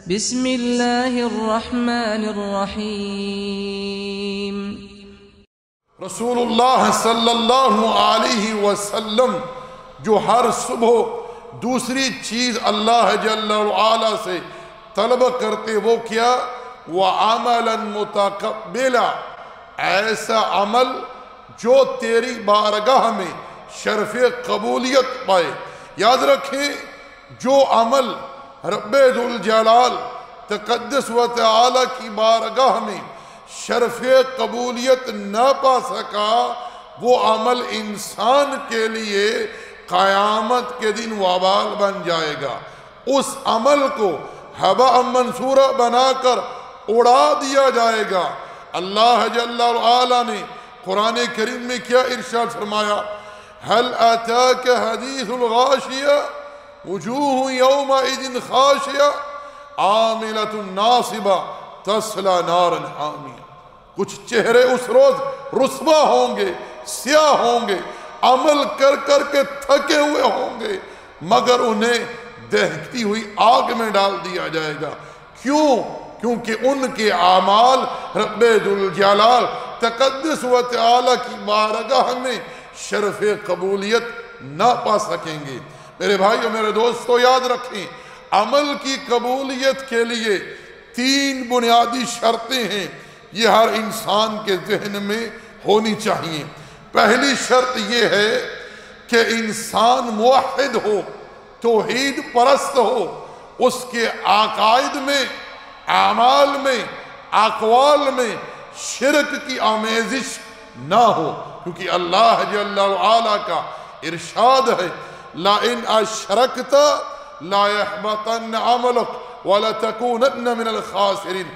بسم اللہ الرحمن الرحیم۔ رسول اللہ صلی اللہ علیہ وسلم جو ہر صبح دوسری چیز اللہ جل وعلا سے طلب کرتے وہ کیا؟ وَعَمَلًا مُتَقَبِّلًا، ایسا عمل جو تیری بارگاہ میں شرف قبولیت پائے۔ یاد رکھیں، جو عمل رب ذوالجلال تقدس و تعالی کی بارگاہ میں شرف قبولیت نہ پا سکا، وہ عمل انسان کے لیے قیامت کے دن وبال بن جائے گا۔ اس عمل کو ہباء منثورا بنا کر اڑا دیا جائے گا۔ اللہ جل وعلا نے قرآن کریم میں کیا ارشاد فرمایا؟ هل اتاک حدیث الغاشیہ وجوہ یومئذ خاشیہ عاملۃ ناصبہ تصلی نارا حامیہ۔ کچھ چہرے اس روز رسوا ہوں گے، سیاہ ہوں گے، عمل کر کر کے تھکے ہوئے ہوں گے، مگر انہیں دہکتی ہوئی آگ میں ڈال دیا جائے گا۔ کیوں؟ کیونکہ ان کے اعمال رب ذوالجلال تقدس و تعالی کی بارگاہ میں شرف قبولیت نہ پا سکیں گے۔ میرے بھائیو، میرے دوستو، یاد رکھیں، عمل کی قبولیت کے لیے 3 بنیادی شرطیں ہیں، یہ ہر انسان کے ذہن میں ہونی چاہیے۔ پہلی شرط یہ ہے کہ انسان موحد ہو، توحید پرست ہو، اس کے عقائد میں، اعمال میں، اقوال میں شرک کی آمیزش نہ ہو، کیونکہ اللہ جل وعلا کا ارشاد ہے لَإِنْ أَشْرَكْتَ لَا يَحْبَطَنَّ عَمَلُكَ وَلَتَكُونَنَّ مِنَ الْخَاسِرِينَ۔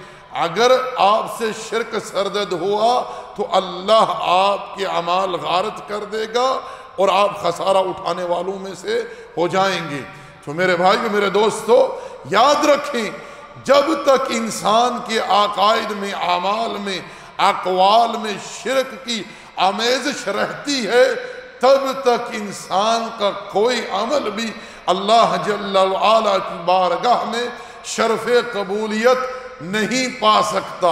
اگر آپ سے شرک سرزد ہوا تو اللہ آپ کے اعمال غارت کر دے گا اور آپ خسارہ اٹھانے والوں میں سے ہو جائیں گے۔ تو میرے بھائیو، میرے دوستو، یاد رکھیں، جب تک انسان کے عقائد میں، اعمال میں، اقوال میں شرک کی آمیزش رہتی ہے، تب تک انسان کا کوئی عمل بھی اللہ جل وعلا کی بارگاہ میں شرف قبولیت نہیں پا سکتا۔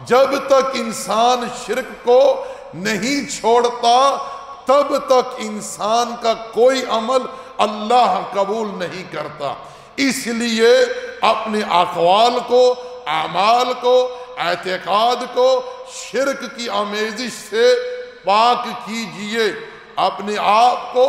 جب تک انسان شرک کو نہیں چھوڑتا، تب تک انسان کا کوئی عمل اللہ قبول نہیں کرتا۔ اس لیے اپنے اقوال کو، اعمال کو، اعتقاد کو شرک کی آمیزش سے پاک کیجئے، اپنے آپ کو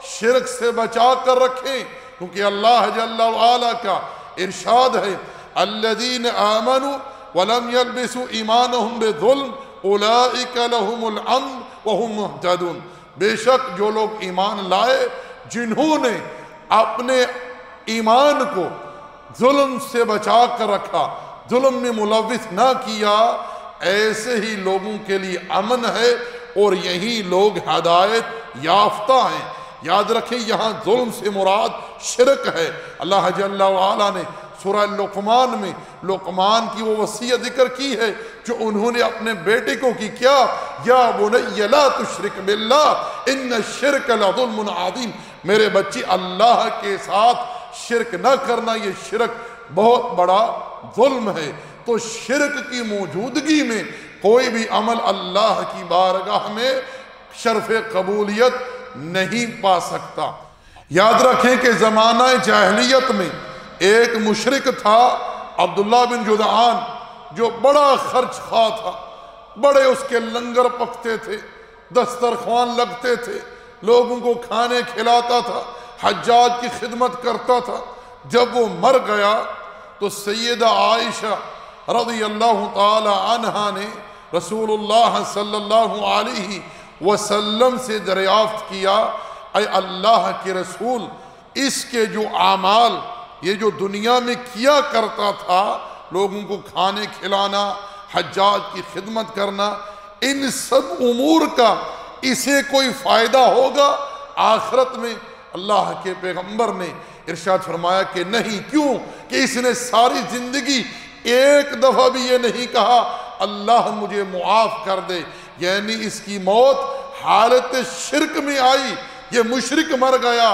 شرک سے بچا کر رکھیں، کیونکہ اللہ جل وعلا کا ارشاد ہے الذین آمنوا ولم یلبسوا ایمانہم بظلم اولئک لہم الامن وہم مہتدون۔ بے شک جو لوگ ایمان لائے، جنہوں نے اپنے ایمان کو ظلم سے بچا کر رکھا، ظلم میں ملوث نہ کیا، ایسے ہی لوگوں کے لیے امن ہے اور یہی لوگ ہدایت یافتہ ہیں۔ یاد رکھیں، یہاں ظلم سے مراد شرک ہے۔ اللہ جل وعلا نے سورہ لقمان میں لقمان کی وہ وصیت ذکر کی ہے جو انہوں نے اپنے بیٹے کو کی، کیا؟ یا بنی لا تشرک باللہ ان الشرک لظلم عظیم۔ میرے بچی، اللہ کے ساتھ شرک نہ کرنا، یہ شرک بہت بڑا ظلم ہے۔ تو شرک کی موجودگی میں کوئی بھی عمل اللہ کی بارگاہ میں شرف قبولیت نہیں پا سکتا۔ یاد رکھیں کہ زمانہ جاہلیت میں ایک مشرک تھا، عبداللہ بن جدعان، جو بڑا خرچ خواہ تھا، بڑے اس کے لنگر پکتے تھے، دسترخوان لگتے تھے، لوگوں کو کھانے کھلاتا تھا، حجاج کی خدمت کرتا تھا۔ جب وہ مر گیا تو سیدہ عائشہ رضی اللہ تعالی عنہا نے رسول اللہ صلی اللہ علیہ وسلم سے دریافت کیا، اے اللہ کے رسول، اس کے جو اعمال یہ جو دنیا میں کیا کرتا تھا، لوگوں کو کھانے کھلانا، حجاج کی خدمت کرنا، ان سب امور کا اسے کوئی فائدہ ہوگا آخرت میں؟ اللہ کے پیغمبر نے ارشاد فرمایا کہ نہیں۔ کیوں؟ کہ اس نے ساری زندگی ایک دفعہ بھی یہ نہیں کہا اللہ مجھے معاف کر دے، یعنی اس کی موت حالت شرک میں آئی، یہ مشرک مر گیا،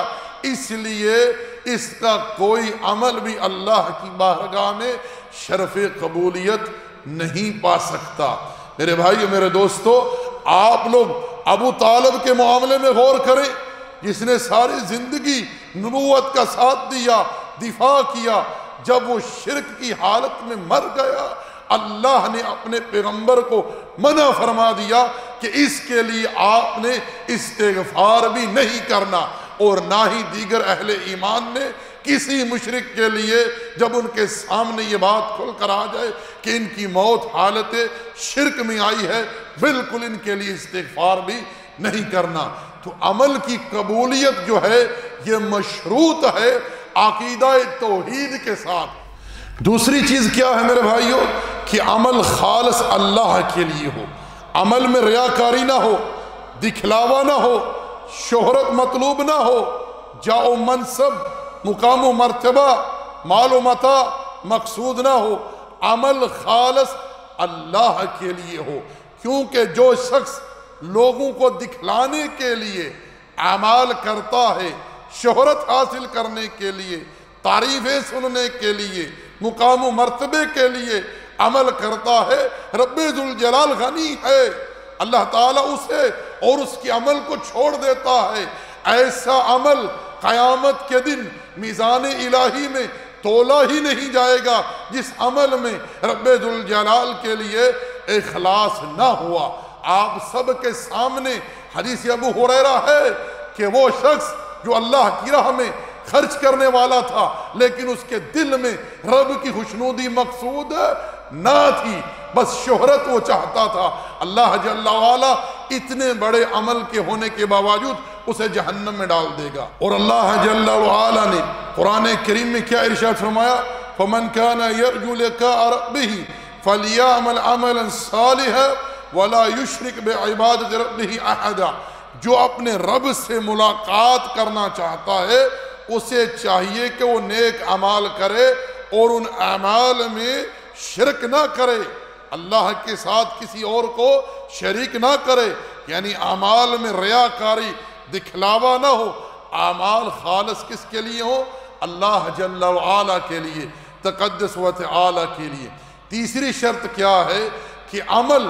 اس لیے اس کا کوئی عمل بھی اللہ کی بارگاہ میں شرف قبولیت نہیں پا سکتا۔ میرے بھائیو، میرے دوستو، آپ لوگ ابو طالب کے معاملے میں غور کریں، جس نے ساری زندگی نبوت کا ساتھ دیا، دفاع کیا۔ جب وہ شرک کی حالت میں مر گیا، اللہ نے اپنے پیغمبر کو منع فرما دیا کہ اس کے لیے آپ نے استغفار بھی نہیں کرنا، اور نہ ہی دیگر اہل ایمان نے کسی مشرک کے لیے جب ان کے سامنے یہ بات کھل کر آ جائے کہ ان کی موت حالت شرک میں آئی ہے، بالکل ان کے لیے استغفار بھی نہیں کرنا۔ تو عمل کی قبولیت جو ہے یہ مشروط ہے عقیدہ توحید کے ساتھ۔ دوسری چیز کیا ہے میرے بھائیو؟ کہ عمل خالص اللہ کے لیے ہو، عمل میں ریاکاری نہ ہو، دکھلاوا نہ ہو، شہرت مطلوب نہ ہو، جاہ و منصب، مقام و مرتبہ، مال و متاع مقصود نہ ہو، عمل خالص اللہ کے لیے ہو۔ کیونکہ جو شخص لوگوں کو دکھلانے کے لیے اعمال کرتا ہے، شہرت حاصل کرنے کے لیے، تعریفیں سننے کے لیے، مقام و مرتبے کے لیے عمل کرتا ہے، رب ذوالجلال غنی ہے، اللہ تعالیٰ اسے اور اس کے عمل کو چھوڑ دیتا ہے۔ ایسا عمل قیامت کے دن میزان الہی میں تولا ہی نہیں جائے گا جس عمل میں رب ذوالجلال کے لیے اخلاص نہ ہوا۔ آپ سب کے سامنے حدیث ابو ہریرہ ہے کہ وہ شخص جو اللہ کی راہ میں خرچ کرنے والا تھا، لیکن اس کے دل میں رب کی خوشنودی مقصود نہ تھی، بس شہرت وہ چاہتا تھا، اللہ جل وعلا اتنے بڑے عمل کے ہونے کے باوجود اسے جہنم میں ڈال دے گا۔ اور اللہ جل وعلا نے قرآن کریم میں کیا ارشاد فرمایا؟ فَمَنْ كَانَ يَرْجُو لِقَاءَ رَبِّهِ فَلْيَعْمَلْ عَمَلًا صَالِحًا وَلَا يُشْرِكْ بِعِبَادَةِ رَبِّهِ أَحَدًا۔ جو اپنے رب سے ملاقات کرنا چاہتا ہے اسے چاہیے کہ وہ نیک اعمال کرے اور ان اعمال میں شرک نہ کرے، اللہ کے ساتھ کسی اور کو شریک نہ کرے، یعنی اعمال میں ریاکاری، دکھلاوا نہ ہو، اعمال خالص کس کے لیے ہو؟ اللہ جل وعلا کے لیے، تقدس و تعالی کے لیے۔ تیسری شرط کیا ہے؟ کہ عمل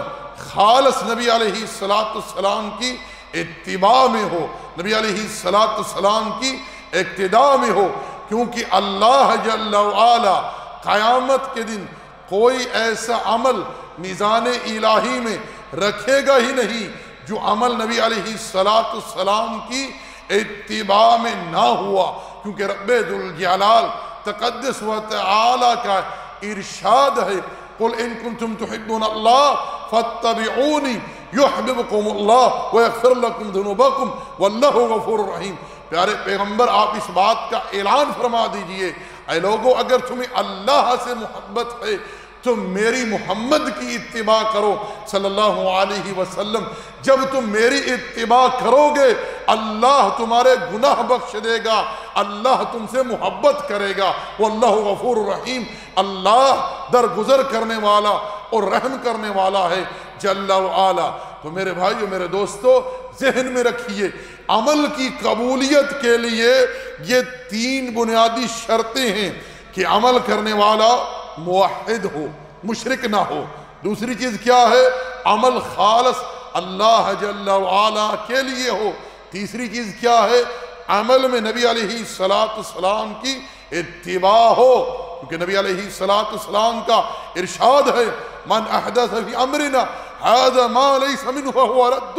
خالص نبی علیہ السلام کی اتباع میں ہو، نبی علیہ السلام کی اقتداء میں ہو، کیونکہ اللہ جل وعلا قیامت کے دن کوئی ایسا عمل میزان الہی میں رکھے گا ہی نہیں جو عمل نبی علیہ السلام کی اتباع میں نہ ہوا، کیونکہ رب ذوالجلال تقدس و تعالی کا ارشاد ہے، قل ان کنتم تحبون اللہ فاتبعونی یحببکم اللہ ویغفر لکم ذنوبکم واللہ غفور رحیم۔ پیارے پیغمبر، آپ اس بات کا اعلان فرما دیجئے، اے لوگو، اگر تمہیں اللہ سے محبت ہے تم میری محمد کی اتباع کرو صلی اللہ علیہ وسلم۔ جب تم میری اتباع کرو گے اللہ تمہارے گناہ بخش دے گا، اللہ تم سے محبت کرے گا، واللہ غفور رحیم، اللہ درگزر کرنے والا اور رحم کرنے والا ہے جل وعلا۔ تو میرے بھائیو، میرے دوستو، ذہن میں رکھیے، عمل کی قبولیت کے لیے یہ تین بنیادی شرطیں ہیں کہ عمل کرنے والا موحد ہو، مشرک نہ ہو۔ دوسری چیز کیا ہے؟ عمل خالص اللہ جل وعلا کے لیے ہو۔ تیسری چیز کیا ہے؟ عمل میں نبی علیہ السلام کی اتباع ہو، کیونکہ نبی علیہ السلام کا ارشاد ہے، من احدث فی امرنا ھذا ما لیس منہ فہو رد،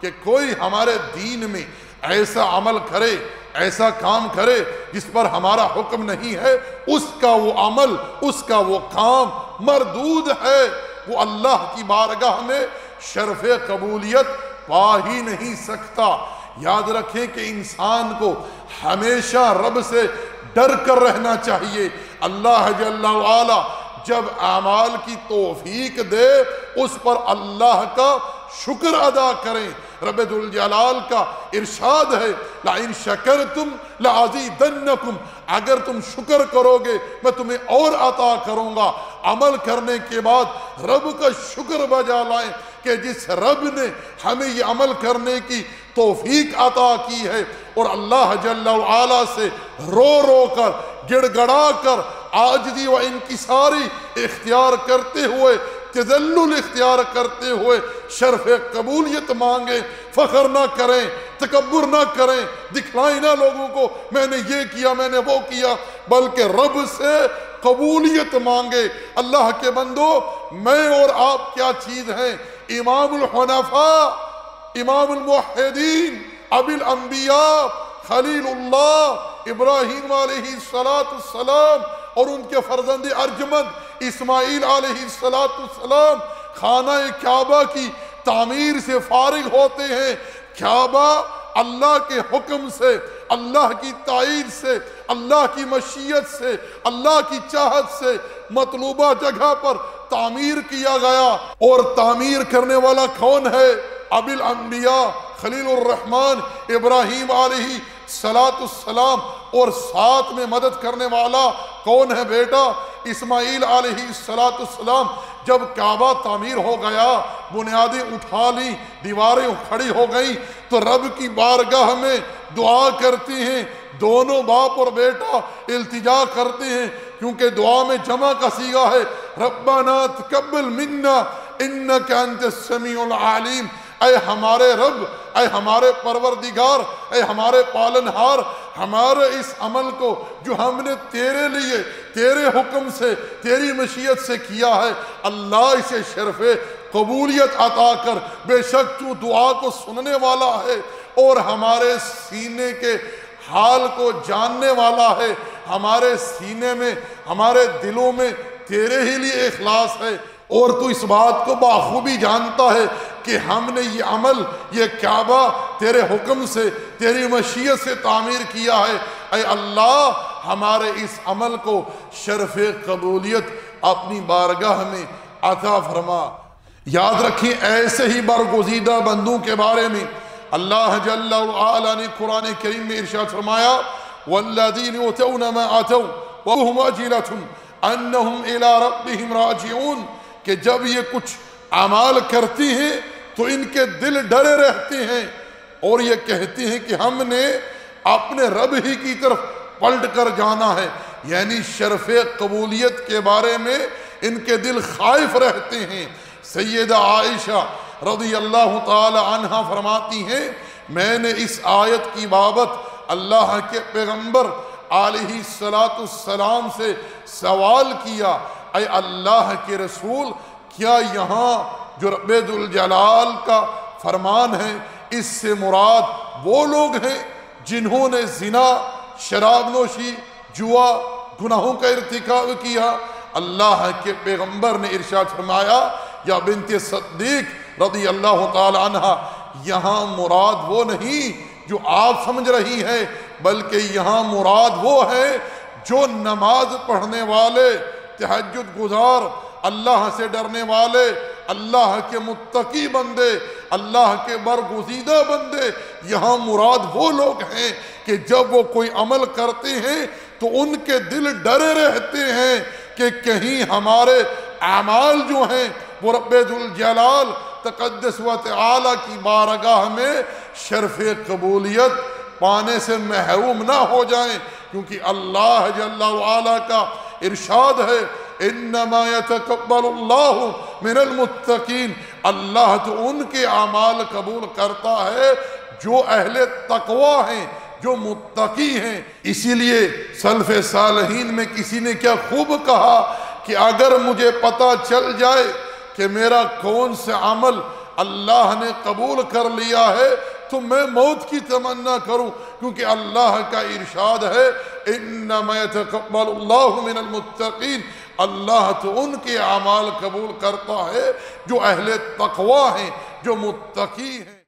کہ کوئی ہمارے دین میں ایسا عمل کرے، ایسا کام کرے جس پر ہمارا حکم نہیں ہے، اس کا وہ عمل، اس کا وہ کام مردود ہے، وہ اللہ کی بارگاہ میں شرف قبولیت پا ہی نہیں سکتا۔ یاد رکھیں کہ انسان کو ہمیشہ رب سے ڈر کر رہنا چاہیے۔ اللہ جل وعلا جب اعمال کی توفیق دے اس پر اللہ کا شکر ادا کریں۔ رب ذوالجلال کا ارشاد ہے، لَإِن شَكَرْتُمْ لَأَزِيدَنَّكُمْ، اگر تم شکر کرو گے میں تمہیں اور عطا کروں گا۔ عمل کرنے کے بعد رب کا شکر بجا لائیں کہ جس رب نے ہمیں یہ عمل کرنے کی توفیق عطا کی ہے، اور اللہ جل وعلا سے رو رو کر گڑ گڑا کر عاجزی و انکساری اختیار کرتے ہوئے، تذلل اختیار کرتے ہوئے شرف قبولیت مانگیں، فخر نہ کریں، تکبر نہ کریں، دکھلائیں نہ لوگوں کو میں نے یہ کیا میں نے وہ کیا، بلکہ رب سے قبولیت مانگے۔ اللہ کے بندو، میں اور آپ کیا چیز ہیں؟ امام الحنفاء، امام الموحدین، ابی الانبیاء، خلیل اللہ ابراہیم علیہ السلام اور ان کے فرزند ارجمند اسماعیل علیہ السلام خانہ کعبہ کی تعمیر سے فارغ ہوتے ہیں۔ کعبہ اللہ کے حکم سے، اللہ کی تائید سے، اللہ کی مشیت سے، اللہ کی چاہت سے مطلوبہ جگہ پر تعمیر کیا گیا، اور تعمیر کرنے والا کون ہے؟ ابی الانبیاء خلیل الرحمن ابراہیم علیہ السلام، اور ساتھ میں مدد کرنے والا کون ہے بیٹا؟ اسماعیل علیہ السلام۔ جب کعبہ تعمیر ہو گیا، بنیادیں اٹھا لی، دیواریں کھڑی ہو گئیں، تو رب کی بارگاہ میں دعا کرتے ہیں، دونوں باپ اور بیٹا التجا کرتے ہیں، کیونکہ دعا میں جمع کا صیغہ ہے، ربنا تقبل منا انک انت السمیع العلیم۔ اے ہمارے رب، اے ہمارے پروردگار، اے ہمارے پالنہار، ہمارے اس عمل کو جو ہم نے تیرے لیے، تیرے حکم سے، تیری مشیت سے کیا ہے، اللہ اسے شرف قبولیت عطا کر، بے شک تو دعا کو سننے والا ہے اور ہمارے سینے کے حال کو جاننے والا ہے۔ ہمارے سینے میں، ہمارے دلوں میں تیرے ہی لیے اخلاص ہے، اور تو اس بات کو بخوبی جانتا ہے کہ ہم نے یہ عمل، یہ کعبہ تیرے حکم سے، تیری مشیت سے تعمیر کیا ہے۔ اے اللہ، ہمارے اس عمل کو شرف قبولیت اپنی بارگاہ میں عطا فرما۔ یاد رکھیں، ایسے ہی برگزیدہ بندوں کے بارے میں اللہ جل وعلا نے قرآن کریم میں ارشاد فرمایا، وَالَّذِينَ يُؤْتُونَ مَا آتَوْا وَهُمْ وَجِلَةٌ أَنَّهُمْ إِلَىٰ رَبِّهِمْ رَاجِعُونَ، کہ جب یہ کچھ اعمال کرتی ہیں تو ان کے دل ڈرے رہتے ہیں اور یہ کہتے ہیں کہ ہم نے اپنے رب ہی کی طرف پلٹ کر جانا ہے، یعنی شرف قبولیت کے بارے میں ان کے دل خائف رہتے ہیں۔ سیدہ عائشہ رضی اللہ تعالی عنہا فرماتی ہیں، میں نے اس آیت کی بابت اللہ کے پیغمبر علیہ السلام سے سوال کیا، اے اللہ کے رسول، کیا یہاں جو رب ذوالجلال کا فرمان ہے، اس سے مراد وہ لوگ ہیں جنہوں نے زنا، شراب نوشی، جوا، گناہوں کا ارتکاب کیا؟ اللہ کے پیغمبر نے ارشاد فرمایا، یا بنت صدیق رضی اللہ تعالی عنہ، یہاں مراد وہ نہیں جو آپ سمجھ رہی ہے، بلکہ یہاں مراد وہ ہے جو نماز پڑھنے والے، تہجد گزار، اللہ سے ڈرنے والے، اللہ کے متقی بندے، اللہ کے برگزیدہ بندے۔ یہاں مراد وہ لوگ ہیں کہ جب وہ کوئی عمل کرتے ہیں تو ان کے دل ڈرے رہتے ہیں کہ کہیں ہمارے اعمال جو ہیں وہ رب ذوالجلال تقدس و تعالی کی بارگاہ میں شرف قبولیت پانے سے محروم نہ ہو جائیں، کیونکہ اللہ جل وعلا کا ارشاد ہے، انما یتقبل اللہ من المتقین، اللہ تو ان کے اعمال قبول کرتا ہے جو اہل تقوی ہیں، جو متقی ہیں۔ اسی لیے سلف صالحین میں کسی نے کیا خوب کہا کہ اگر مجھے پتہ چل جائے کہ میرا کون سے عمل اللہ نے قبول کر لیا ہے تو میں موت کی تمنا کروں، کیونکہ اللہ کا ارشاد ہے، انما یتقبل اللہ من المتقین، اللہ تو ان کے اعمال قبول کرتا ہے جو اہل تقوی ہیں، جو متقی ہیں۔